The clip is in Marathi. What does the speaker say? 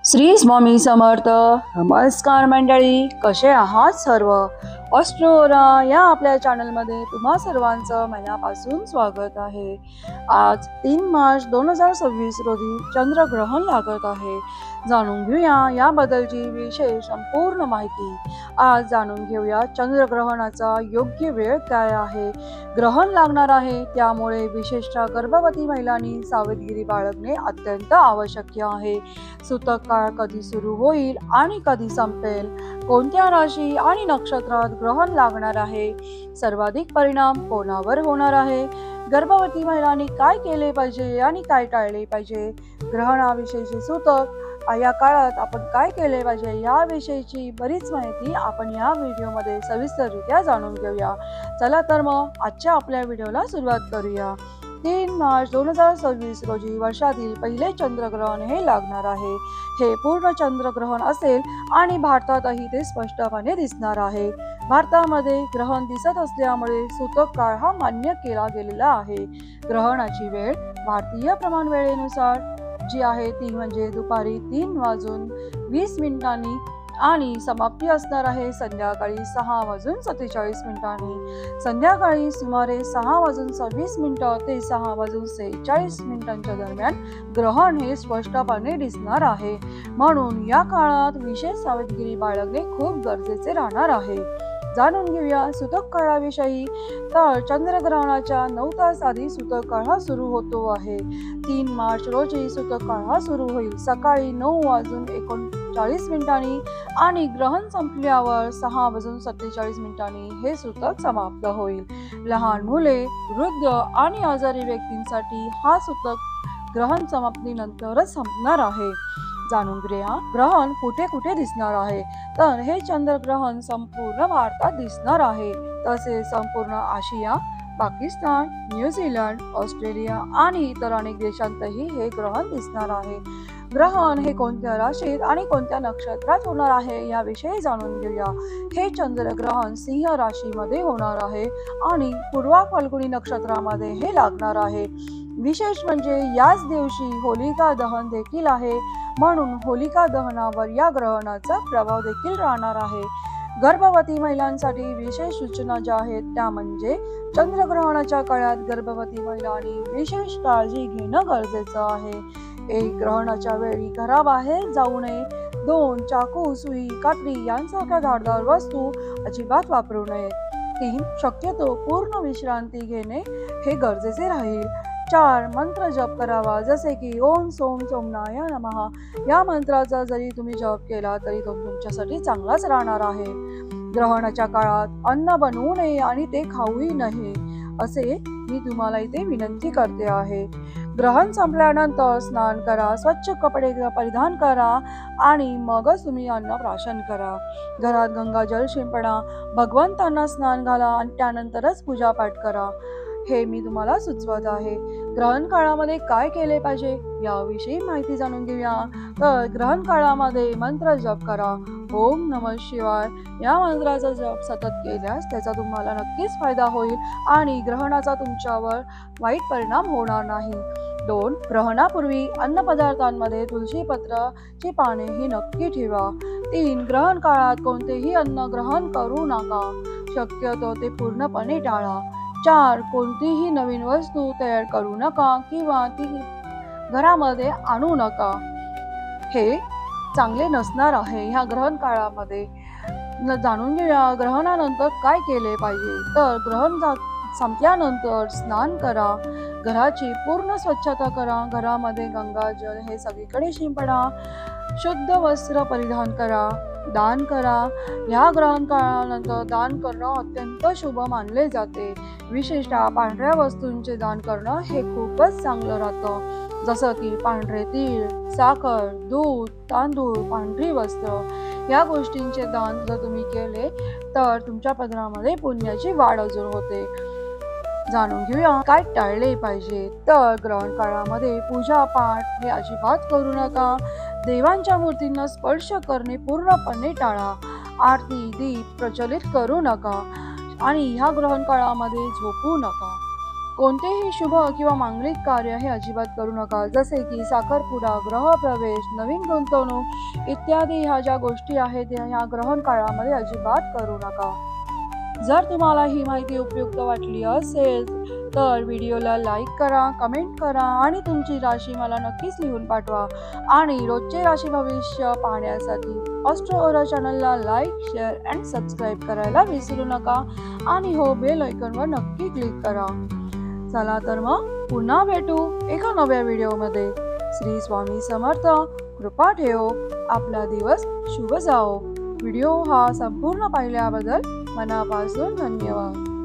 श्री स्वामी समर्थ. नमस्कार मंडळी, कसे आहात सर्व? ऑस्ट्रोरा या आपल्या चॅनलमध्ये तुम्हा सर्वांचं मनापासून स्वागत आहे. आज 3 मार्च 2026 रोजी चंद्रग्रहण लागत आहे. जाणून घेऊया याबद्दलची विशेष संपूर्ण माहिती. आज जाणून घेऊया चंद्रग्रहणाचा योग्य वेळ काय आहे. ग्रहण लागणार आहे, त्यामुळे विशेषतः गर्भवती महिलांनी सावधगिरी बाळगणे अत्यंत आवश्यक आहे. सूतक काळ कधी सुरू होईल आणि कधी संपेल, कोणत्या राशी आणि नक्षत्रात ग्रहण लागणार आहे, सर्वाधिक परिणाम कोणावर होणार आहे, गर्भवती महिलांनी काय केले पाहिजे आणि काय टाळले पाहिजे, ग्रहणाविषयीचे सूतक या काळात आपण काय केले पाहिजे याविषयीची बरीच माहिती आपण या व्हिडिओमध्ये सविस्तररित्या जाणून घेऊया. चला तर मग आजच्या आपल्या व्हिडिओला सुरुवात करूया. 3 मार्च 2026 रोजी वर्षातील पहिले चंद्रग्रहण हे लागणार आहे. हे पूर्ण चंद्रग्रहण असेल आणि भारतातही ते स्पष्टपणे दिसणार आहे. भारतामध्ये ग्रहण दिसत असल्यामुळे सूतक काळ हा मान्य केला गेलेला आहे. ग्रहणाची वेळ भारतीय प्रमाण वेळेनुसार जी आहे ती म्हणजे दुपारी 3:20 आणि समाप्ती असणार आहे संध्याकाळी 6:47. संध्याकाळी सुमारे 6:26 ते 6:46 दरम्यान ग्रहण हे स्पष्टपणे दिसणार आहे. म्हणून या काळात विशेष सावधगिरी बाळगणे खूप गरजेचे राहणार आहे. जाणून घेऊया सूतक काळाविषयी. तर चंद्रग्रहणाच्या 9 तास आधी सूतक काळ हा सुरू होतो आहे. 3 मार्च रोजी सूतक काळ हा सुरू होईल सकाळी 9:39 आणि ग्रहण संपल्यावर 6:47 हे सूतक समाप्त होईल. लहान मुले, वृद्ध आणि आजारी व्यक्तींसाठी हा सूतक ग्रहण समाप्तीनंतरच संपणार आहे. जाणून घेऊया ग्रहण कुठे कुठे दिसणार आहे. तर हे चंद्रग्रहण संपूर्ण भारतात दिसणार आहे. तसेच संपूर्ण आशिया, पाकिस्तान, न्यूझीलंड, ऑस्ट्रेलिया आणि इतर अनेक देशांतही हे ग्रहण दिसणार आहे. ग्रहण हे कोणत्या राशीत आणि कोणत्या नक्षत्रात होणार आहे याविषयी जाणून घेऊया. हे चंद्रग्रहण सिंह राशीमध्ये होणार आहे आणि पूर्वा फाल्गुनी नक्षत्रामध्ये हे लागणार आहे. विशेष म्हणजे याच दिवशी होलिका दहन देखील आहे, म्हणून होलिका दहनावर या ग्रहणाचा प्रभाव देखील राहणार आहे. गर्भवती महिलांसाठी विशेष सूचना ज्या आहेत त्या म्हणजे चंद्रग्रहणाच्या काळात गर्भवती महिलांनी विशेष काळजी घेणं गरजेचं आहे. 1. ग्रहणाच्या वेळी घराबाहेर जाऊ नये. 2. चाकू, सुई, कात्री यांसारख्या धारदार वस्तू अजिबात वापरू नये. 3. शक्यतो पूर्ण विश्रांती घेणे हे गरजेचे राहील. 4. मंत्र जप करावा, जसे की ओम सोम सोमनाय नमः या मंत्राचा जरी तुम्ही जप केला तरी तो तुमच्यासाठी चांगलाच राहणार आहे. ग्रहणाच्या काळात अन्न बनवू नये आणि ते खाऊही नये असे मी तुम्हाला इथे विनंती करते आहे. ग्रहण संपल्यानंतर स्नान करा, स्वच्छ कपडे परिधान करा आणि मगच तुम्ही अन्न प्राशन करा. घरात गंगाजल शिंपडा, भगवंतांना स्नान घाला आणि त्यानंतरच पूजापाठ करा हे मी तुम्हाला सुचवत आहे. ग्रहण काळामध्ये काय केले पाहिजे याविषयी माहिती जाणून घेऊया. तर ग्रहण काळामध्ये मंत्र जप करा. ओम नमः शिवाय या मंत्राचा जप सतत केल्यास त्याचा तुम्हाला नक्कीच फायदा होईल आणि ग्रहणाचा तुमच्यावर वाईट परिणाम होणार नाही. 2. ग्रहणापूर्वी अन्नपदार्थांमध्ये तुळशी पत्राची पाने ही नक्की ठेवा. 3. ग्रहण काळात कोणतेही अन्न ग्रहण करू नका, शक्यतो ते पूर्णपणे टाळा. 4. कोणतीही नवीन वस्तू तयार करू नका किंवा ती घरामध्ये आणू नका. हे चांगले नसणार आहे ह्या ग्रहण काळामध्ये. जाणून घेऊया ग्रहणानंतर काय केले पाहिजे. तर ग्रहण संपल्यानंतर स्नान करा, घराची पूर्ण स्वच्छता करा, घरामध्ये गंगाजल हे सगळीकडे शिंपडा, शुद्ध वस्त्र परिधान करा, दान करा. ह्या ग्रहण काळानंतर दान करणं अत्यंत शुभ मानले जाते. विशेषतः पांढऱ्या वस्तूंचे दान करणं हे खूपच चांगलं राहतं, जसं की पांढरे तीळ, साखर, दूध, तांदूळ, पांढरी वस्त्र या गोष्टींचे दान जर तुम्ही केले तर तुमच्या पदरामध्ये पुण्याची वाढ अजून होते. जाणून घेऊया काय टाळले पाहिजे. तर ग्रहण काळामध्ये पूजा पाठ हे अजिबात करू नका. देवांच्या मूर्तींना स्पर्श करणे पूर्णपणे टाळा. आरती, दीप प्रज्वलित करू नका आणि ह्या ग्रहण काळामध्ये झोपू नका. कोणतेही शुभ किंवा मांगलिक कार्य हे अजिबात करू नका, जसे की साखरपुडा, गृहप्रवेश, नवीन गुंतवणूक इत्यादी ह्या ज्या गोष्टी आहेत ह्या ग्रहण काळामध्ये अजिबात करू नका. जर तुम्हाला ही माहिती उपयुक्त वाटली असेल तर व्हिडिओला लाईक करा, कमेंट करा आणि तुमची राशी मला नक्कीच लिहून पाठवा. आणि रोजचे राशी भविष्य पाहण्यासाठी ऑस्ट्रो ओरा चॅनलला लाईक, शेअर अँड सबस्क्राईब करायला विसरू नका. आणि हो, बेल आयकॉनवर नक्की क्लिक करा. चला तर मग पुन्हा भेटू एका नव्या व्हिडिओमध्ये. श्री स्वामी समर्थ. कृपा ठेवो. आपला दिवस शुभ जाओ. व्हिडिओ हा संपूर्ण पाहिल्याबद्दल मनापासून धन्यवाद.